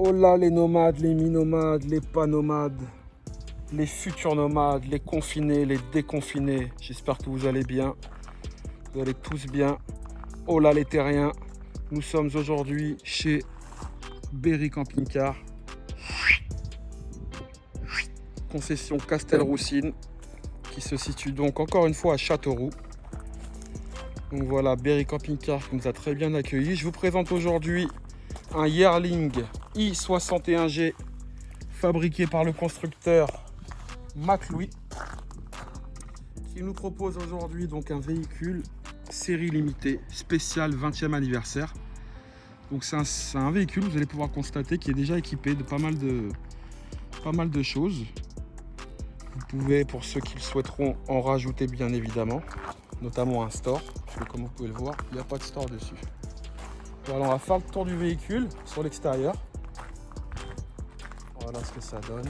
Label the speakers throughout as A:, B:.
A: Oh là, les nomades, les mi-nomades, les pas nomades, les futurs nomades, les confinés, les déconfinés. J'espère que vous allez bien. Vous allez tous bien. Oh là, les terriens. Nous sommes aujourd'hui chez Berry Camping Car. Concession Castelroussine, qui se situe donc encore une fois à Châteauroux. Donc voilà, Berry Camping Car qui nous a très bien accueillis. Je vous présente aujourd'hui un Yearling i61G fabriqué par le constructeur McLouis, qui nous propose aujourd'hui donc un véhicule série limitée spécial 20e anniversaire. Donc c'est un véhicule, vous allez pouvoir constater, qui est déjà équipé de pas mal de choses. Vous pouvez, pour ceux qui le souhaiteront, en rajouter bien évidemment, notamment un store, parce que comme vous pouvez le voir, il n'y a pas de store dessus. Voilà, on va faire le tour du véhicule sur l'extérieur. Voilà ce que ça donne.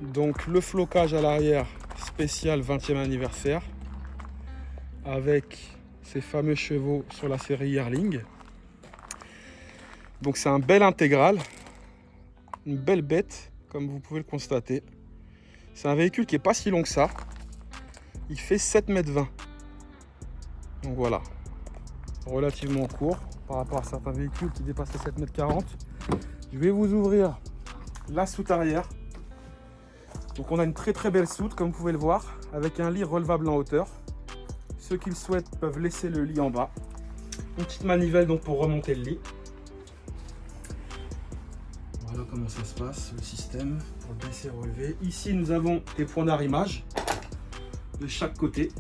A: Donc le flocage à l'arrière spécial 20e anniversaire avec ces fameux chevaux sur la série Yearling. Donc c'est un bel intégral, une belle bête comme vous pouvez le constater. C'est un véhicule qui est pas si long que ça. Il fait 7,20 m. Donc voilà, relativement court par rapport à certains véhicules qui dépassent les 7,40 m. Je vais vous ouvrir la soute arrière. Donc on a une très belle soute comme vous pouvez le voir, avec un lit relevable en hauteur. Ceux qui le souhaitent peuvent laisser le lit en bas. Une petite manivelle donc pour remonter le lit. Voilà comment ça se passe, le système pour le baisser et relever. Ici nous avons des points d'arrimage de chaque côté.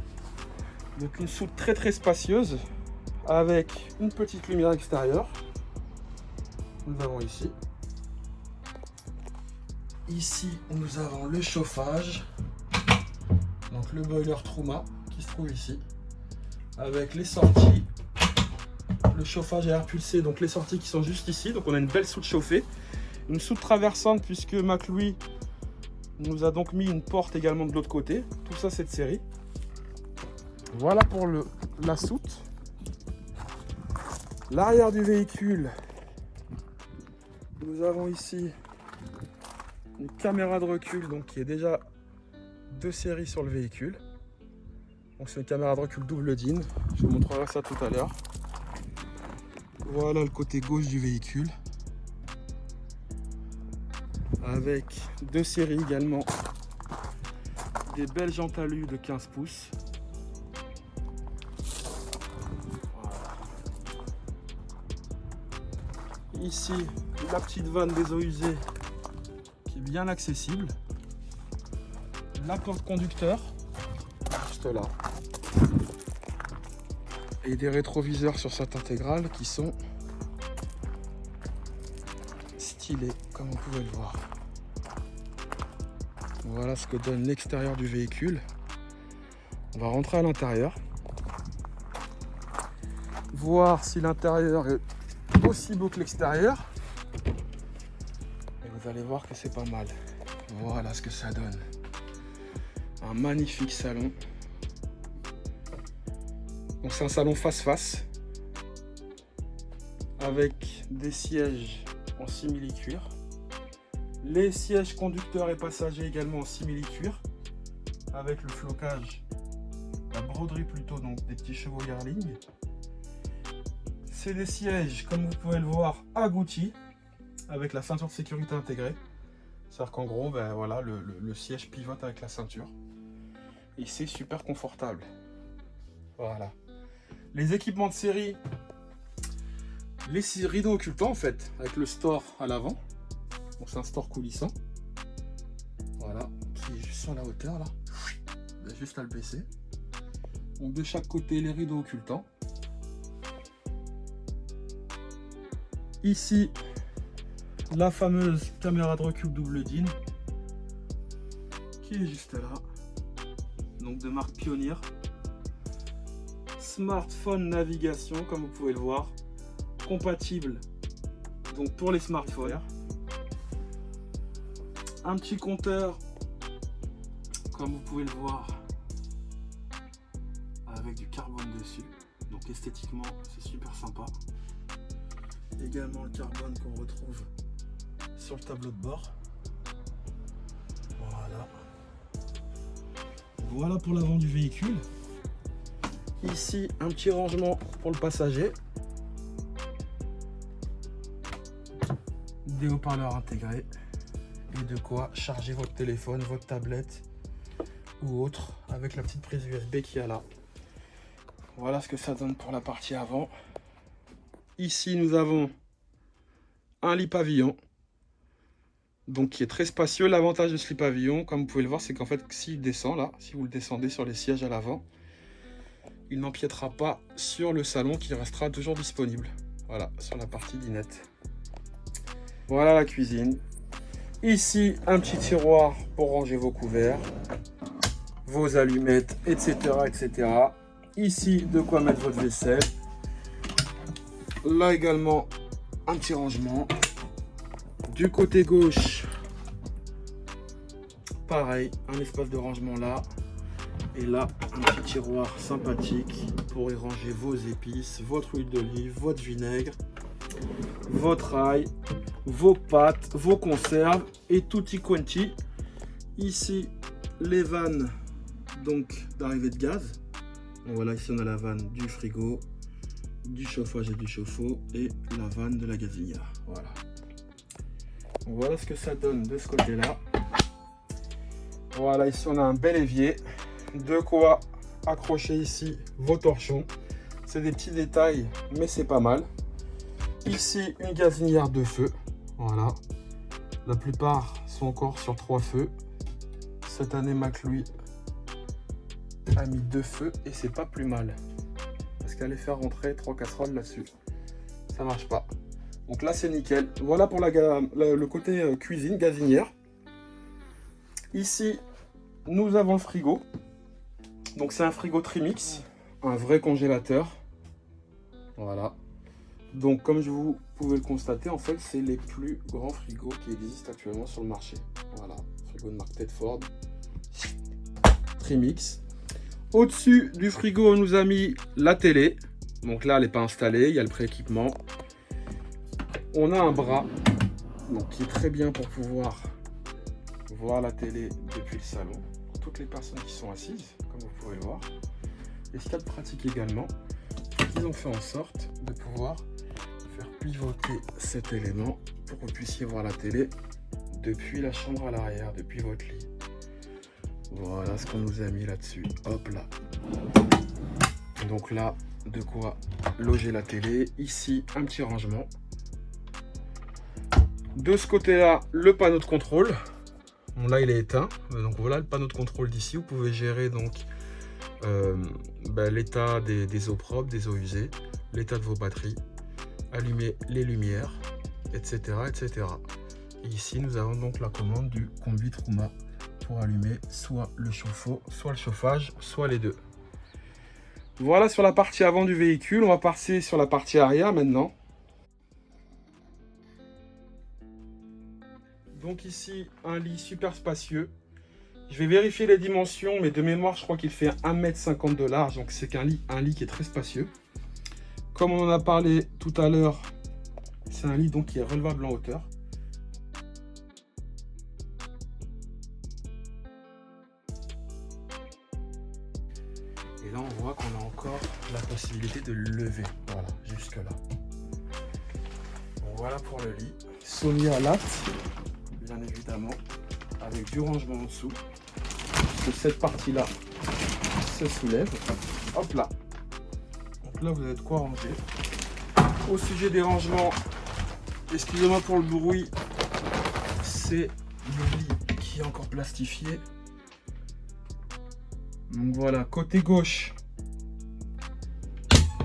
A: Donc une soute très spacieuse avec une petite lumière extérieure. Nous avons ici. Ici nous avons le chauffage. Donc le boiler Truma qui se trouve ici. Avec les sorties. Le chauffage à air pulsé, donc les sorties qui sont juste ici. Donc on a une belle soute chauffée. Une soute traversante puisque McLouis nous a donc mis une porte également de l'autre côté. Tout ça c'est de série. Voilà pour la soute. L'arrière du véhicule, nous avons ici une caméra de recul donc, qui est déjà de série sur le véhicule. Donc c'est une caméra de recul double DIN. Je vous montrerai ça tout à l'heure. Voilà le côté gauche du véhicule. Avec de série également des belles jantes alu de 15 pouces. Ici, la petite vanne des eaux usées qui est bien accessible. La porte conducteur, juste là. Et des rétroviseurs sur cette intégrale qui sont stylés, comme vous pouvez le voir. Voilà ce que donne l'extérieur du véhicule. On va rentrer à l'intérieur. Voir si l'intérieur est aussi beau que l'extérieur, et vous allez voir que c'est pas mal. Voilà ce que ça donne, un magnifique salon. Donc c'est un salon face avec des sièges en simili-cuir, les sièges conducteurs et passagers également en simili-cuir avec le flocage, la broderie plutôt, donc des petits chevaux Yearling. C'est des sièges, comme vous pouvez le voir, agoutis, avec la ceinture de sécurité intégrée. C'est-à-dire qu'en gros, ben voilà, le siège pivote avec la ceinture. Et c'est super confortable. Voilà. Les équipements de série, les rideaux occultants en fait, avec le store à l'avant. Donc c'est un store coulissant. Voilà, qui est juste sur la hauteur là. Ben, juste à le baisser. Donc de chaque côté, les rideaux occultants. Ici, la fameuse caméra de recul double DIN qui est juste là, donc de marque Pioneer, Smartphone navigation, comme vous pouvez le voir, compatible donc pour les smartphones. Un petit compteur, comme vous pouvez le voir, avec du carbone dessus. Donc esthétiquement, c'est super sympa. Également le carbone qu'on retrouve sur le tableau de bord. Voilà. Voilà pour l'avant du véhicule. Ici, un petit rangement pour le passager. Des haut-parleurs intégrés. Et de quoi charger votre téléphone, votre tablette ou autre avec la petite prise USB qu'il y a là. Voilà ce que ça donne pour la partie avant. Ici, nous avons un lit pavillon. Donc qui est très spacieux. L'avantage de ce lit pavillon, comme vous pouvez le voir, c'est qu'en fait, s'il descend là, si vous le descendez sur les sièges à l'avant, il n'empiétera pas sur le salon qui restera toujours disponible. Voilà, sur la partie dinette. Voilà la cuisine. Ici, un petit tiroir pour ranger vos couverts, vos allumettes, etc., etc. Ici, de quoi mettre votre vaisselle. Là également, un petit rangement. Du côté gauche, pareil, un espace de rangement là. Et là, un petit tiroir sympathique pour y ranger vos épices, votre huile d'olive, votre vinaigre, votre ail, vos pâtes, vos conserves et tutti quanti. Ici, les vannes donc d'arrivée de gaz. Donc voilà, ici on a la vanne du frigo, du chauffage et du chauffe-eau et la vanne de la gazinière. Voilà. Voilà ce que ça donne de ce côté-là. Voilà, ici on a un bel évier. De quoi accrocher ici vos torchons. C'est des petits détails, mais c'est pas mal. Ici, une gazinière de feu. Voilà. La plupart sont encore sur 3 feux. Cette année, McLuy a mis 2 feux et c'est pas plus mal. Parce qu'aller faire rentrer 3 casseroles là-dessus, ça marche pas. Donc là, c'est nickel. Voilà pour le côté cuisine, gazinière. Ici, nous avons le frigo. Donc c'est un frigo Trimix, un vrai congélateur. Voilà. Donc comme vous pouvez le constater, en fait, c'est les plus grands frigos qui existent actuellement sur le marché. Voilà, frigo de marque Tedford, Trimix. Au-dessus du frigo, on nous a mis la télé. Donc là, elle n'est pas installée, il y a le prééquipement. On a un bras, donc qui est très bien pour pouvoir voir la télé depuis le salon. Pour toutes les personnes qui sont assises, comme vous pouvez le voir. Et ce qu'il y a de pratique également, ils ont fait en sorte de pouvoir faire pivoter cet élément pour que vous puissiez voir la télé depuis la chambre à l'arrière, depuis votre lit. Voilà ce qu'on nous a mis là-dessus. Hop là. Donc là, de quoi loger la télé. Ici, un petit rangement. De ce côté-là, le panneau de contrôle. Bon, là, il est éteint. Donc voilà le panneau de contrôle d'ici. Vous pouvez gérer donc l'état des eaux propres, des eaux usées, l'état de vos batteries, allumer les lumières, etc., etc. Et ici, nous avons donc la commande du conduit Rouma pour allumer soit le chauffe-eau, soit le chauffage, soit les deux. Voilà sur la partie avant du véhicule. On va passer sur la partie arrière maintenant. Donc ici, un lit super spacieux. Je vais vérifier les dimensions, mais de mémoire, je crois qu'il fait 1,50 m de large. Donc c'est un lit qui est très spacieux. Comme on en a parlé tout à l'heure, c'est un lit donc qui est relevable en hauteur. Et là, on voit qu'on a encore la possibilité de le lever. Voilà, jusque là. Donc voilà pour le lit. Sony à latte, bien évidemment, avec du rangement en dessous. Que cette partie-là se soulève. Hop là. Donc là, vous avez de quoi ranger. Au sujet des rangements, excusez-moi pour le bruit, c'est le lit qui est encore plastifié. Donc voilà, côté gauche,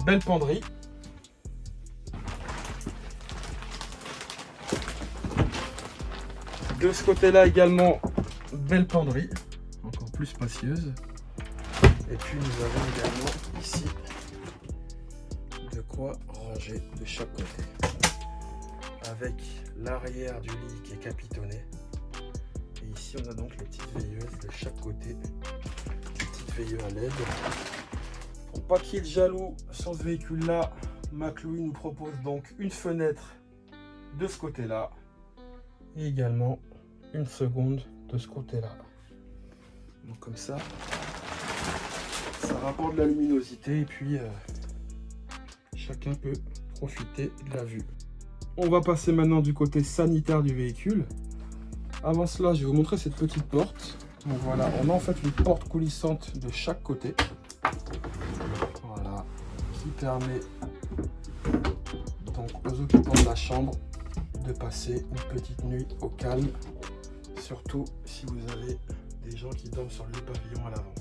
A: belle penderie. De ce côté-là également, belle penderie, encore plus spacieuse. Et puis nous avons également ici quoi ranger de chaque côté. Avec l'arrière du lit qui est capitonné. Et ici on a donc les petites veilleuses de chaque côté. Les petites veilleuses à LED. Pour pas qu'il y ait de jaloux sur ce véhicule là, McLouis nous propose donc une fenêtre de ce côté là. Et également une seconde de ce côté là. Donc comme ça rapporte de la luminosité et puis chacun peut profiter de la vue. On va passer maintenant du côté sanitaire du véhicule. Avant cela, je vais vous montrer cette petite porte. Donc voilà, on a en fait une porte coulissante de chaque côté. Voilà, qui permet donc aux occupants de la chambre de passer une petite nuit au calme. Surtout si vous avez des gens qui dorment sur le pavillon à l'avant.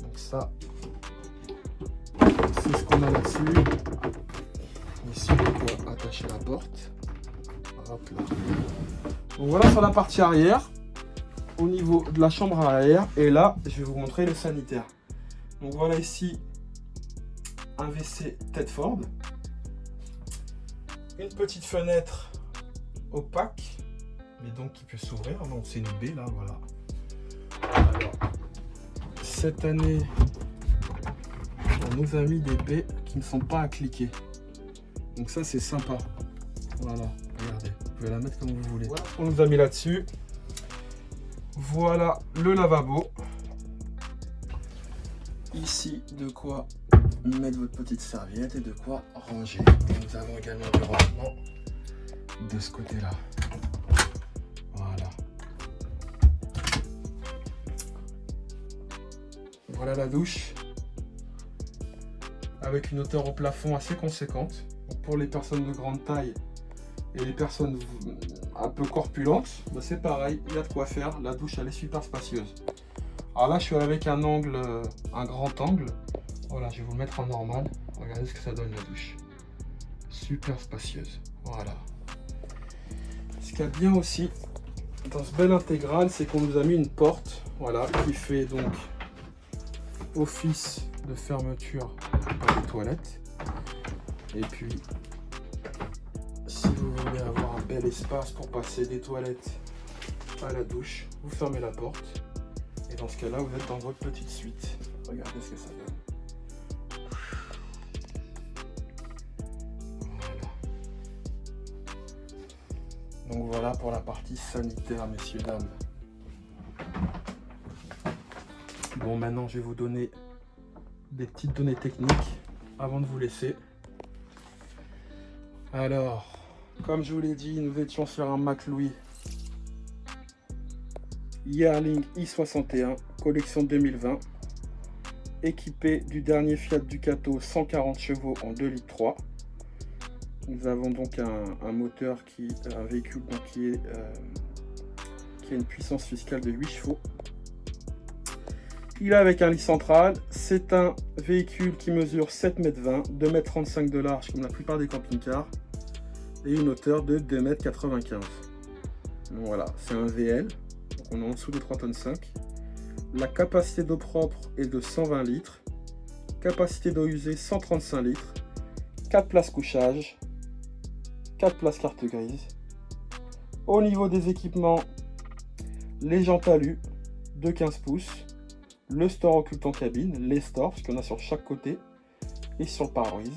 A: Donc ça, c'est ce qu'on a là-dessus. Ici, on peut attacher la porte. Hop là. Donc voilà sur la partie arrière, au niveau de la chambre à l'arrière. Et là, je vais vous montrer le sanitaire. Donc voilà ici un WC Tedford. Une petite fenêtre opaque, mais donc qui peut s'ouvrir. Donc c'est une baie là, voilà. Alors, cette année, on nous a mis des baies qui ne sont pas à cliquer. Donc ça c'est sympa. Voilà, regardez, vous pouvez la mettre comme vous voulez. Voilà ce qu'on nous a mis là-dessus. Voilà le lavabo. Ici, de quoi mettre votre petite serviette et de quoi ranger. Et nous avons également du rangement de ce côté-là. Voilà. Voilà la douche. Avec une hauteur au plafond assez conséquente. Pour les personnes de grande taille et les personnes un peu corpulentes, bah c'est pareil, il y a de quoi faire. La douche elle est super spacieuse. Alors là je suis avec un angle, un grand angle. Voilà, je vais vous le mettre en normal. Regardez ce que ça donne la douche. Super spacieuse. Voilà. Ce qu'il y a de bien aussi dans ce bel intégral, c'est qu'on nous a mis une porte, voilà, qui fait donc office de fermeture des toilettes. Et puis, si vous voulez avoir un bel espace pour passer des toilettes à la douche, vous fermez la porte. Et dans ce cas-là, vous êtes dans votre petite suite. Regardez ce que ça donne. Voilà. Donc voilà pour la partie sanitaire, messieurs, dames. Bon, maintenant, je vais vous donner des petites données techniques avant de vous laisser. Alors, comme je vous l'ai dit, nous étions sur un McLouis Yearling i61, collection 2020, équipé du dernier Fiat Ducato 140 chevaux en 2,3 litres. Nous avons donc un moteur un véhicule donc qui a une puissance fiscale de 8 chevaux. Il est avec un lit central. C'est un véhicule qui mesure 7,20 m, 2,35 m de large comme la plupart des camping-cars et une hauteur de 2,95 m. Donc voilà, c'est un VL, donc on est en dessous de 3,5 tonnes. La capacité d'eau propre est de 120 litres, capacité d'eau usée 135 litres, 4 places couchage, 4 places carte grise. Au niveau des équipements, les jantes alu de 15 pouces, le store occultant cabine, les stores, parce qu'on a sur chaque côté et sur le pare-brise.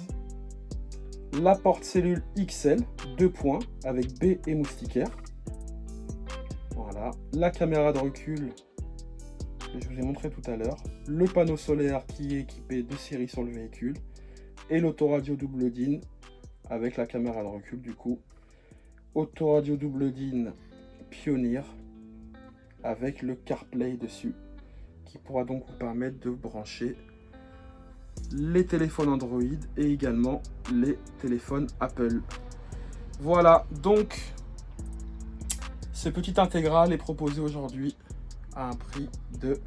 A: La porte cellule XL, 2 points, avec baie et moustiquaire. Voilà. La caméra de recul, que je vous ai montré tout à l'heure. Le panneau solaire qui est équipé de série sur le véhicule. Et l'autoradio double DIN, avec la caméra de recul du coup. Autoradio double DIN Pioneer, avec le CarPlay dessus, qui pourra donc vous permettre de brancher les téléphones Android et également les téléphones Apple. Voilà, donc ce petit intégral est proposé aujourd'hui à un prix de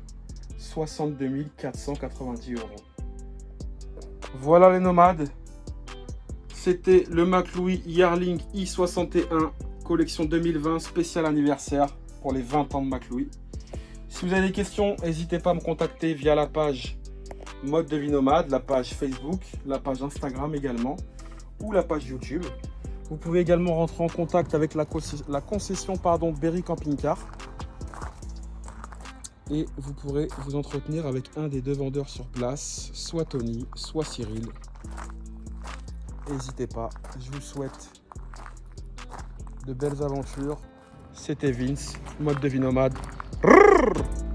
A: 62 490 €. Voilà les nomades, c'était le McLouis Yearling i61 collection 2020 spécial anniversaire pour les 20 ans de McLouis. Si vous avez des questions, n'hésitez pas à me contacter via la page Mode de vie nomade, la page Facebook, la page Instagram également, ou la page YouTube. Vous pouvez également rentrer en contact avec la concession Berry Camping Car. Et vous pourrez vous entretenir avec un des deux vendeurs sur place, soit Tony, soit Cyril. N'hésitez pas, je vous souhaite de belles aventures. C'était Vince, mode de vie nomade. Rrrr.